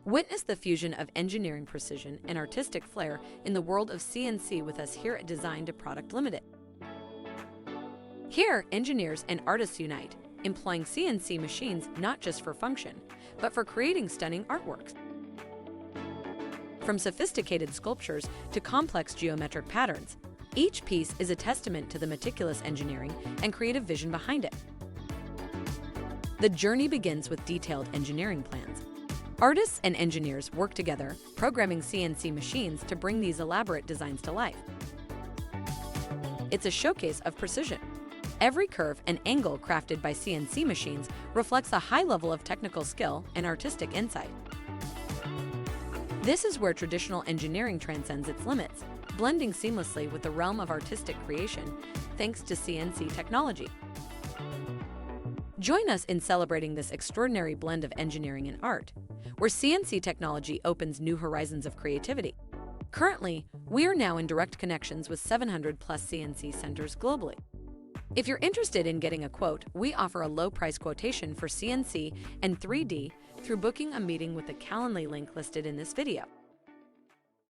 Witness the fusion of engineering precision and artistic flair in the world of CNC with us here at Design to Product Limited. Here, engineers and artists unite, employing CNC machines not just for function, but for creating stunning artworks. From sophisticated sculptures to complex geometric patterns, each piece is a testament to the meticulous engineering and creative vision behind it. The journey begins with detailed engineering plans. Artists and engineers work together, programming CNC machines to bring these elaborate designs to life. It's a showcase of precision. Every curve and angle crafted by CNC machines reflects a high level of technical skill and artistic insight. This is where traditional engineering transcends its limits, blending seamlessly with the realm of artistic creation thanks to CNC technology. Join us in celebrating this extraordinary blend of engineering and art, where CNC technology opens new horizons of creativity. Currently, we are now in direct connections with 700+ CNC centers globally. If you're interested in getting a quote, we offer a low-price quotation for CNC and 3D through booking a meeting with the Calendly link listed in this video.